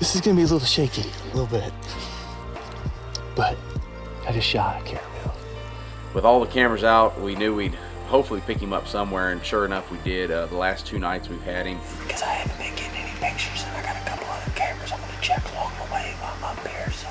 This is gonna be a little shaky, a little bit. But I just shot a Caribou. With all the cameras out, we knew we'd hopefully pick him up somewhere, and sure enough we did. The last 2 nights we've had him. Because I haven't been getting any pictures, and I got a couple other cameras I'm gonna check along the way while I'm up here, so.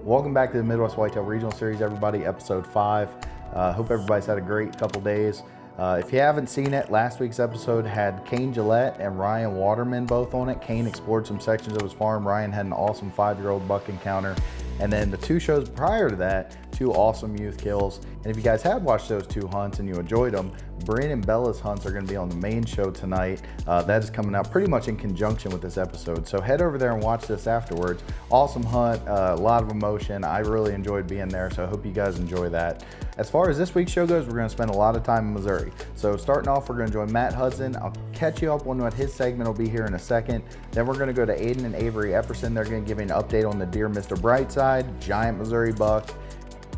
Welcome back to the Midwest Whitetail Regional Series, everybody, episode 5. Hope everybody's had a great couple days. If you haven't seen it, last week's episode had Kane Gillette and Ryan Waterman both on it. Kane explored some sections of his farm. Ryan had an awesome 5-year-old buck encounter. And then the 2 shows prior to that, 2 awesome youth kills. And if you guys have watched those 2 hunts and you enjoyed them, Bryn and Bella's hunts are going to be on the main show tonight. That is coming out pretty much in conjunction with this episode. So head over there and watch this afterwards. Awesome hunt, a lot of emotion. I really enjoyed being there, so I hope you guys enjoy that. As far as this week's show goes, we're going to spend a lot of time in Missouri. So starting off, we're going to join Matt Hudson. I'll catch you up on what his segment will be here in a second. Then we're going to go to Aidan and Avery Epperson. They're going to give you an update on the deer Mr. Brightside, giant Missouri buck.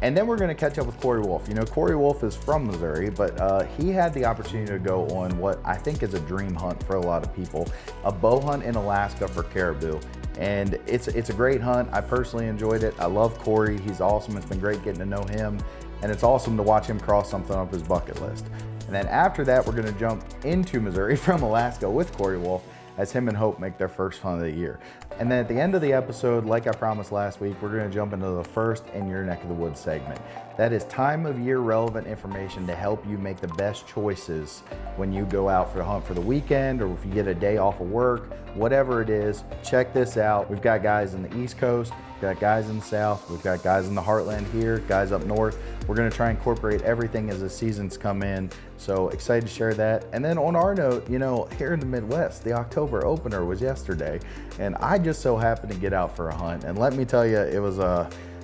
And then we're going to catch up with Korey Wolfe. You know, Korey Wolfe is from Missouri, but he had the opportunity to go on what I think is a dream hunt for a lot of people, a bow hunt in Alaska for caribou. And it's a great hunt. I personally enjoyed it. I love Korey. He's awesome. It's been great getting to know him. And it's awesome to watch him cross something off his bucket list. And then after that, we're going to jump into Missouri from Alaska with Korey Wolfe as him and Hope make their first hunt of the year. And then at the end of the episode, like I promised last week, we're gonna jump into the first in your neck of the woods segment. That is time of year relevant information to help you make the best choices when you go out for a hunt for the weekend, or if you get a day off of work, whatever it is, check this out. We've got guys in the East Coast, we've got guys in the South, we've got guys in the Heartland here, guys up North. We're gonna try and incorporate everything as the seasons come in. So excited to share that. And then on our note, you know, here in the Midwest, the October opener was yesterday, and I just so happened to get out for a hunt. And let me tell you, it was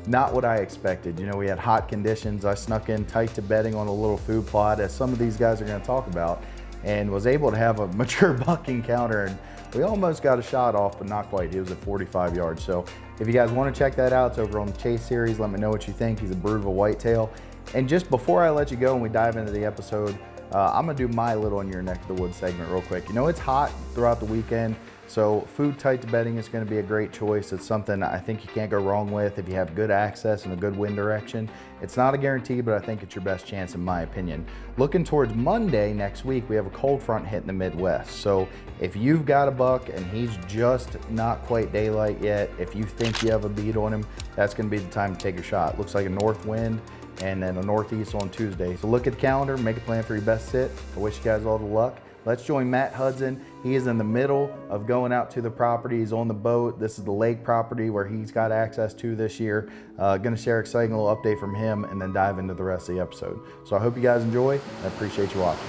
not what I expected. You know, we had hot conditions. I snuck in tight to bedding on a little food plot, as some of these guys are gonna talk about, and was able to have a mature buck encounter. And we almost got a shot off, but not quite. He was at 45 yards. So if you guys want to check that out, it's over on the Chase series. Let me know what you think. He's a brood of a whitetail. And just before I let you go and we dive into the episode, I'm gonna do my little in your neck of the woods segment real quick. You know, it's hot throughout the weekend, so food tight to bedding is gonna be a great choice. It's something I think you can't go wrong with if you have good access and a good wind direction. It's not a guarantee, but I think it's your best chance in my opinion. Looking towards Monday next week, we have a cold front hitting the Midwest. So if you've got a buck and he's just not quite daylight yet, if you think you have a bead on him, that's gonna be the time to take a shot. Looks like a north wind and then a northeast on Tuesday. So look at the calendar, make a plan for your best sit. I wish you guys all the luck. Let's join Matt Hudson. He is in the middle of going out to the property. He's on the boat. This is the lake property where he's got access to this year. Gonna share an exciting little update from him and then dive into the rest of the episode. So I hope you guys enjoy. I appreciate you watching.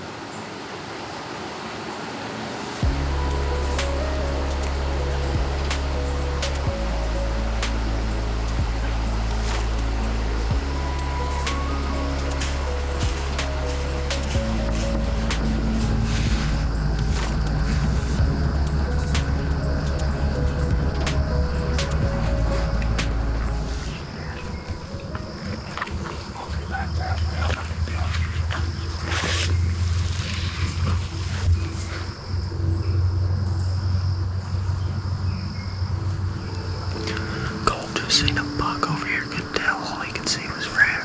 Seen a buck over here, couldn't tell. All he could see was rack.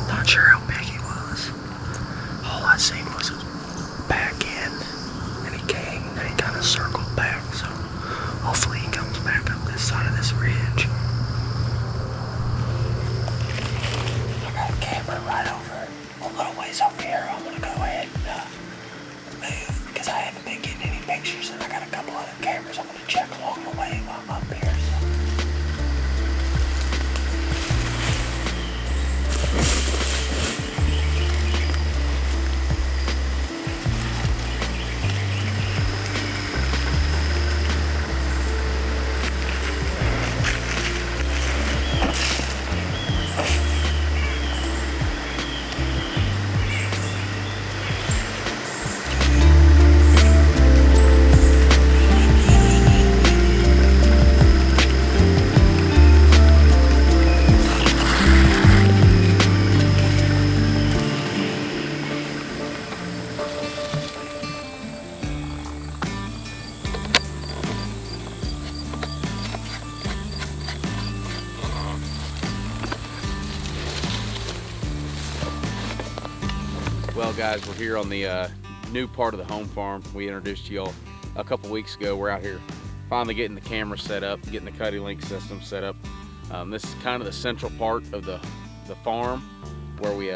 Not sure how big he was. All I seen was his back end, and he came and he kind of circled back. So hopefully he comes back up this side of this ridge. I got a camera right over a little ways up here. I'm gonna go ahead and move because I haven't been getting any pictures, and I got a couple other cameras I'm gonna check along the way while I'm up here. Well, guys, we're here on the new part of the home farm we introduced to y'all a couple weeks ago. We're out here finally getting the camera set up, getting the cutting link system set up. This is kind of the central part of the farm where we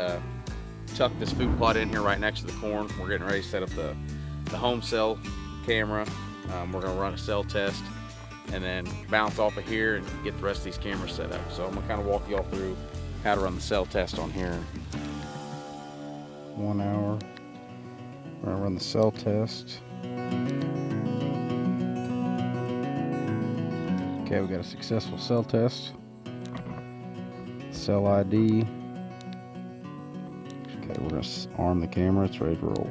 tuck this food plot in here right next to the corn. We're getting ready to set up the home cell camera. We're going to run a cell test and then bounce off of here and get the rest of these cameras set up. So I'm going to kind of walk y'all through how to run the cell test on here. 1 hour. We're going to run the cell test. Okay, we got a successful cell test. Cell ID. Okay, we're going to arm the camera. It's ready to roll.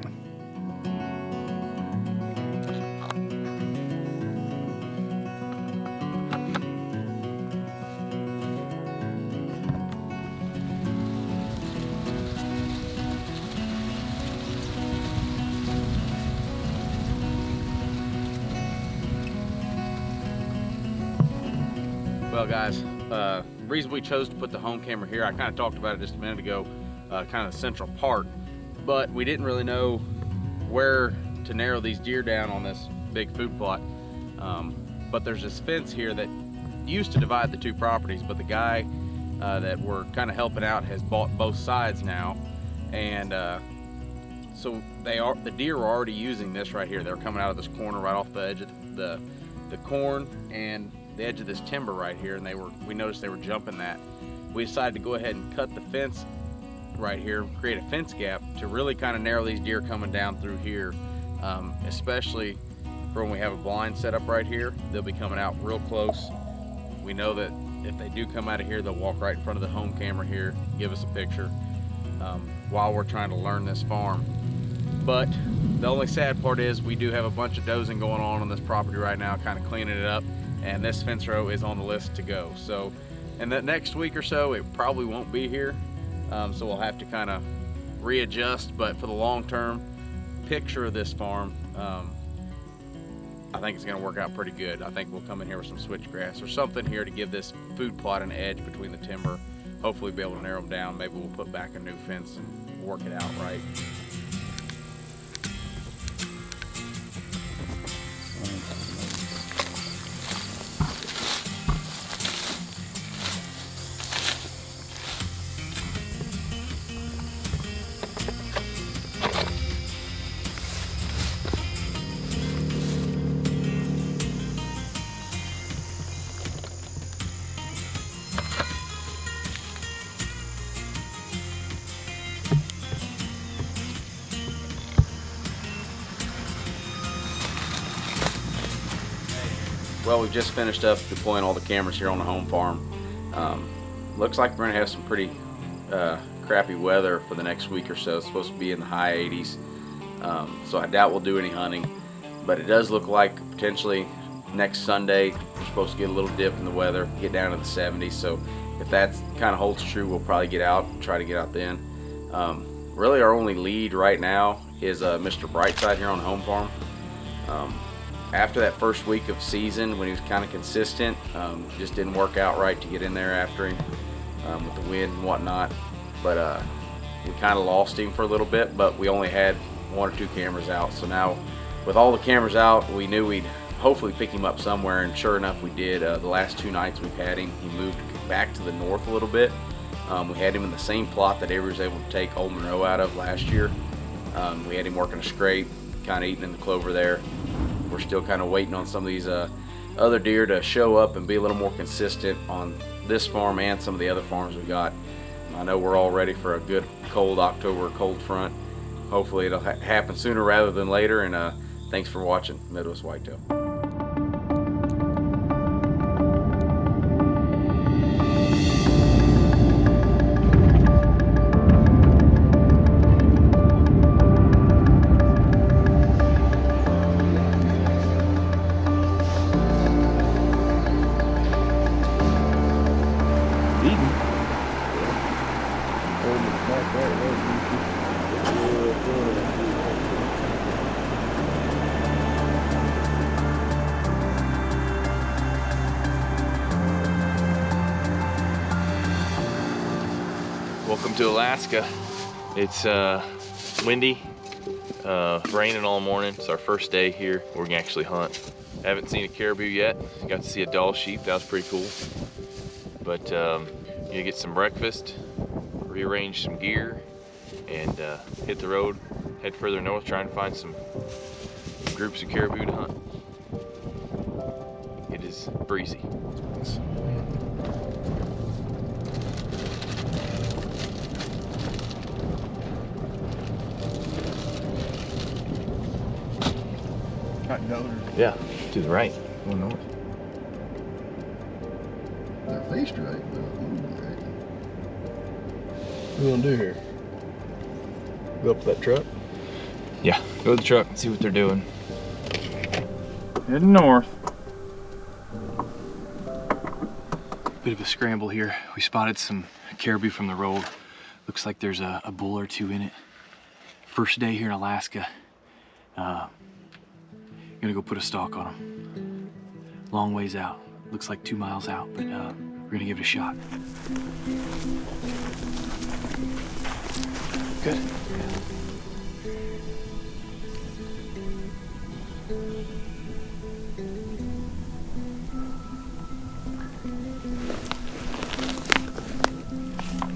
Well, guys, the reason we chose to put the home camera here, I kind of talked about it just a minute ago, kind of the central part, but we didn't really know where to narrow these deer down on this big food plot. But there's this fence here that used to divide the two properties, but the guy that we're kind of helping out has bought both sides now, and so the deer were already using this right here. They're coming out of this corner right off the edge of the corn and the edge of this timber right here, and we noticed they were jumping that. We decided to go ahead and cut the fence right here, create a fence gap to really kind of narrow these deer coming down through here, especially for when we have a blind set up right here. They'll be coming out real close. We know that if they do come out of here, they'll walk right in front of the home camera here, give us a picture while we're trying to learn this farm. But the only sad part is we do have a bunch of dozing going on this property right now, kind of cleaning it up, and this fence row is on the list to go. So in the next week or so, it probably won't be here, so we'll have to kind of readjust. But for the long-term picture of this farm, I think it's going to work out pretty good. I think we'll come in here with some switchgrass or something here to give this food plot an edge between the timber. Hopefully be able to narrow them down. Maybe we'll put back a new fence and work it out right. Well, we've just finished up deploying all the cameras here on the home farm. Looks like we're gonna have some pretty crappy weather for the next week or so. It's supposed to be in the high 80s, so I doubt we'll do any hunting, but it does look like potentially next Sunday we're supposed to get a little dip in the weather, get down to the 70s. So if that kind of holds true, we'll probably get out and try to get out then. Really our only lead right now is Mr. Brightside here on the home farm. After that first week of season, when he was kind of consistent, just didn't work out right to get in there after him with the wind and whatnot. But we kind of lost him for a little bit, but we only had 1 or 2 cameras out. So now with all the cameras out, we knew we'd hopefully pick him up somewhere, and sure enough we did. The last 2 nights we've had him, he moved back to the north a little bit. We had him in the same plot that Avery was able to take Old Monroe out of last year. We had him working a scrape, kind of eating in the clover there. We're still kind of waiting on some of these other deer to show up and be a little more consistent on this farm and some of the other farms we got. I know we're all ready for a good cold October cold front. Hopefully it'll happen sooner rather than later, and thanks for watching Midwest Whitetail. Welcome to Alaska. It's windy, raining all morning. It's our first day here. We're gonna actually hunt. I haven't seen a caribou yet. Got to see a doll sheep. That was pretty cool. But you get some breakfast, rearrange some gear, and hit the road, head further north, try and find some groups of caribou to hunt. It is breezy. Yeah, to the right, going north. They're faced right, but moving right. What are we gonna do here? Go up to that truck? Yeah, go to the truck and see what they're doing. Heading north. Bit of a scramble here. We spotted some caribou from the road. Looks like there's a bull or two in it. First day here in Alaska. Gonna go put a stalk on them. Long ways out. Looks like 2 miles out, but we're gonna give it a shot. Good.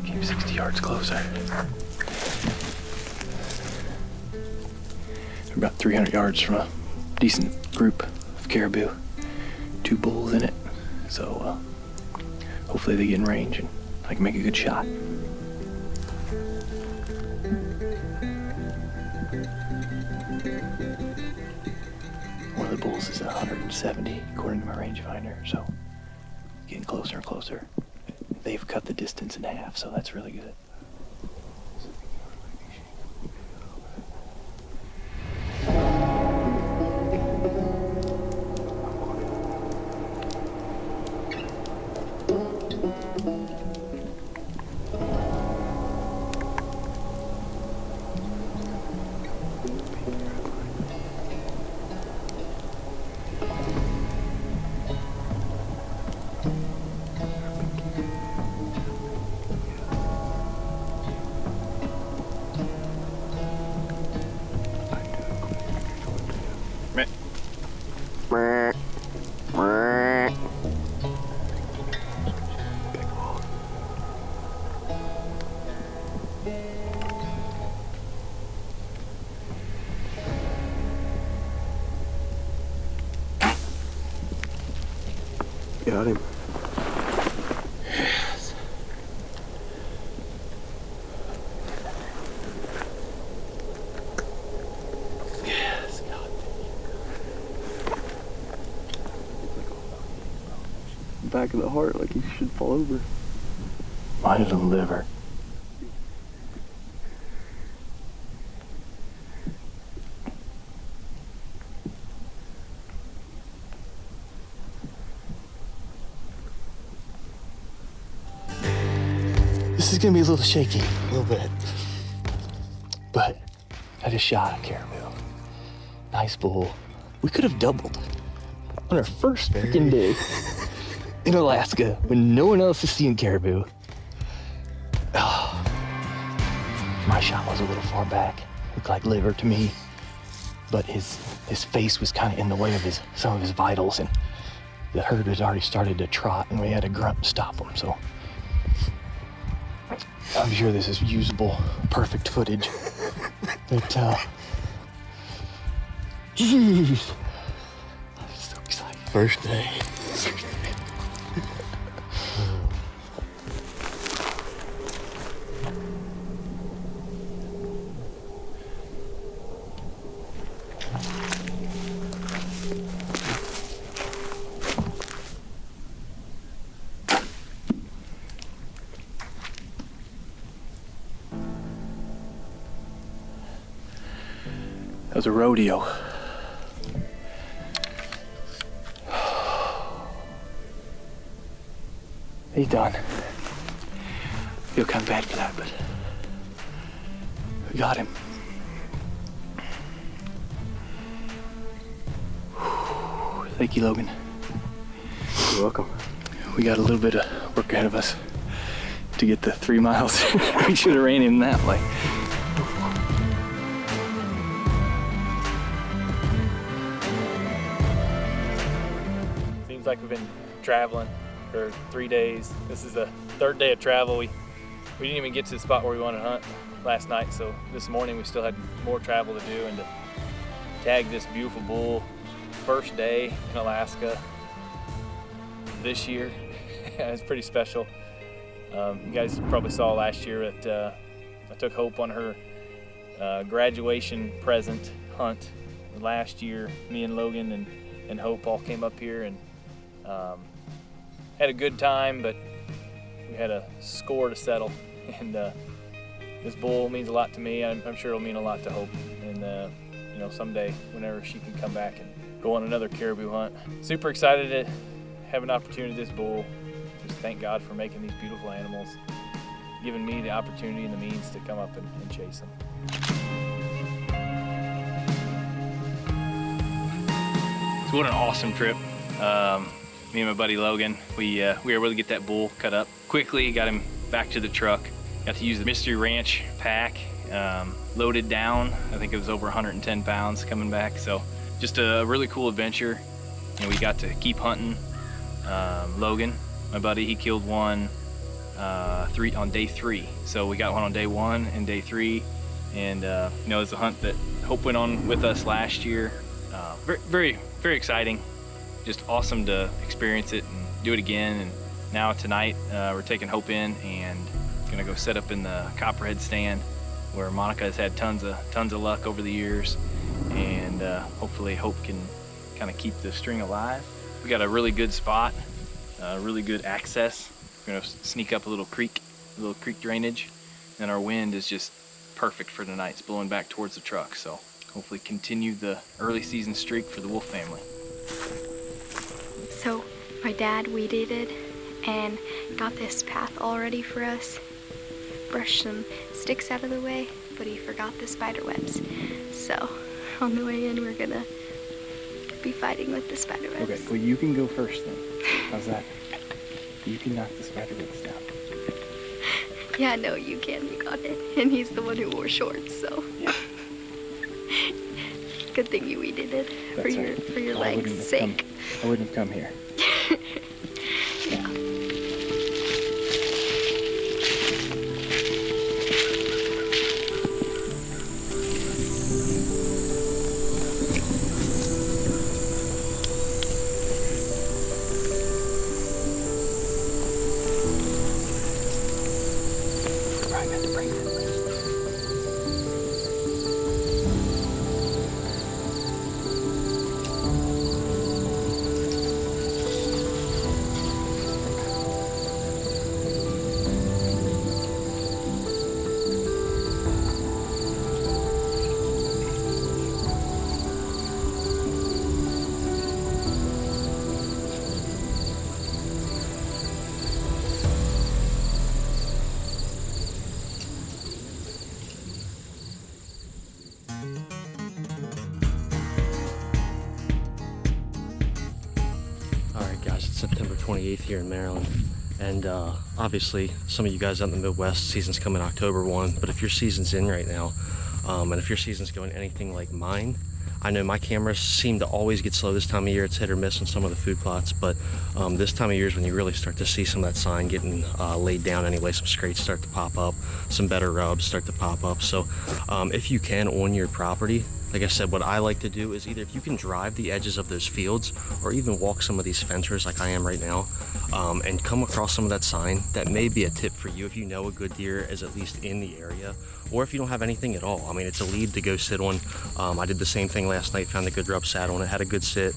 Came 60 yards closer. We're about 300 yards from a decent group of caribou. 2 bulls in it, so hopefully they get in range and I can make a good shot. One of the bulls is 170 according to my rangefinder, so getting closer and closer. They've cut the distance in half, so that's really good. Got him. Yes. Yes, God. Back of the heart, like he should fall over. Mine is a liver. This is gonna be a little shaky, a little bit. But I just shot a caribou. Nice bull. We could have doubled on our first freaking day in Alaska when no one else is seeing caribou. Oh, my shot was a little far back. Looked like liver to me. But his face was kind of in the way of some of his vitals, and the herd had already started to trot, and we had a grunt to stop him, so. I'm sure this is usable, perfect footage. But, jeez. I'm so excited. First day. That was a rodeo. He's done. Feel kind of bad for that, but we got him. Thank you, Logan. You're welcome. We got a little bit of work ahead of us to get the 3 miles. We should have ran him that way. seems like we've been traveling for 3 days. This is the third day of travel. We didn't even get to the spot where we wanted to hunt last night, so this morning we still had more travel to do and to tag this beautiful bull. First day in Alaska this year. It's pretty special. You guys probably saw last year that I took Hope on her graduation present hunt. Last year, me and Logan and Hope all came up here and had a good time, but we had a score to settle. And this bull means a lot to me. I'm sure it'll mean a lot to Hope. And you know, someday, whenever she can come back and go on another caribou hunt. Super excited to have an opportunity with this bull. Just thank God for making these beautiful animals, giving me the opportunity and the means to come up and chase them. So what an awesome trip. Me and my buddy Logan, we were able to get that bull cut up quickly, got him back to the truck, got to use the Mystery Ranch pack, loaded down. I think it was over 110 pounds coming back. So just a really cool adventure. And we got to keep hunting. Logan, my buddy, he killed one on day 3. So we got one on day 1 and day 3. And you know, it's a hunt that Hope went on with us last year. Very, very exciting. Just awesome to experience it and do it again. And now tonight we're taking Hope in and gonna go set up in the Copperhead stand where Monica has had tons of luck over the years, and hopefully Hope can kind of keep the string alive. We got a really good spot, really good access. We're gonna sneak up a little creek drainage, and our wind is just perfect for tonight. It's blowing back towards the truck, so hopefully continue the early season streak for the Wolfe family. So my dad weeded it and got this path all ready for us. Brushed some sticks out of the way, but he forgot the spider webs. So on the way in, we're gonna be fighting with the spider webs. Okay, well you can go first then. How's that? You can knock the spider webs down. Yeah, no, you can. You got it. And he's the one who wore shorts, so. Yeah. Good thing you weeded it for your legs' sake. I wouldn't have come here. Yeah. September 28th here in Maryland, and obviously some of you guys out in the Midwest, season's coming October 1, but if your season's in right now, and if your season's going anything like mine, I know my cameras seem to always get slow this time of year. It's hit or miss on some of the food plots, but this time of year is when you really start to see some of that sign getting laid down anyway. Some scrates start to pop up, some better rubs start to pop up. So if you can, on your property, like I said, what I like to do is either if you can drive the edges of those fields or even walk some of these fencers like I am right now, and come across some of that sign, that may be a tip for you if you know a good deer is at least in the area, or if you don't have anything at all. I mean, it's a lead to go sit on. I did the same thing last night, found a good rub, sat on it, had a good sit.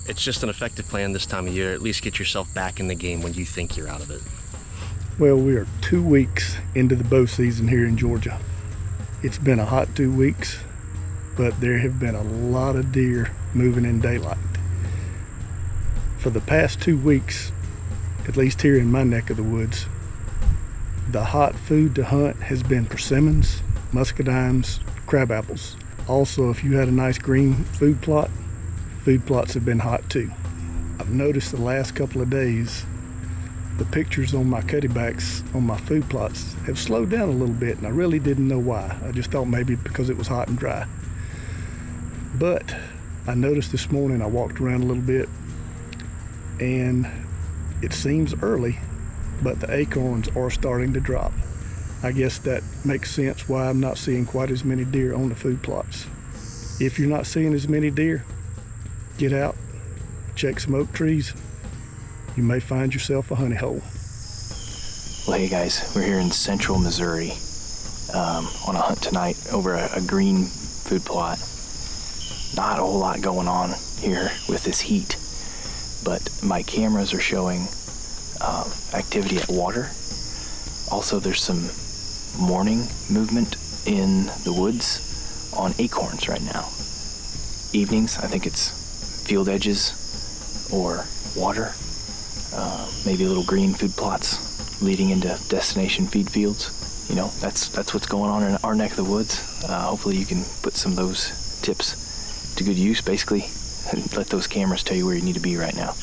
It's just an effective plan this time of year. At least get yourself back in the game when you think you're out of it. Well, we are 2 weeks into the bow season here in Georgia. It's been a hot 2 weeks, but there have been a lot of deer moving in daylight. For the past 2 weeks, at least here in my neck of the woods, the hot food to hunt has been persimmons, muscadines, crab apples. Also, if you had a nice green food plots have been hot too. I've noticed the last couple of days, the pictures on my cuttybacks on my food plots have slowed down a little bit, and I really didn't know why. I just thought maybe because it was hot and dry. But I noticed this morning, I walked around a little bit, and it seems early, but the acorns are starting to drop. I guess that makes sense why I'm not seeing quite as many deer on the food plots. If you're not seeing as many deer, get out, check some oak trees. You may find yourself a honey hole. Well, hey guys, we're here in central Missouri on a hunt tonight over a green food plot. Not a whole lot going on here with this heat, but my cameras are showing activity at water. Also, there's some morning movement in the woods on acorns right now. Evenings, I think it's field edges or water, maybe little green food plots leading into destination feed fields. You know, that's what's going on in our neck of the woods. Hopefully you can put some of those tips to good use, basically, and let those cameras tell you where you need to be right now.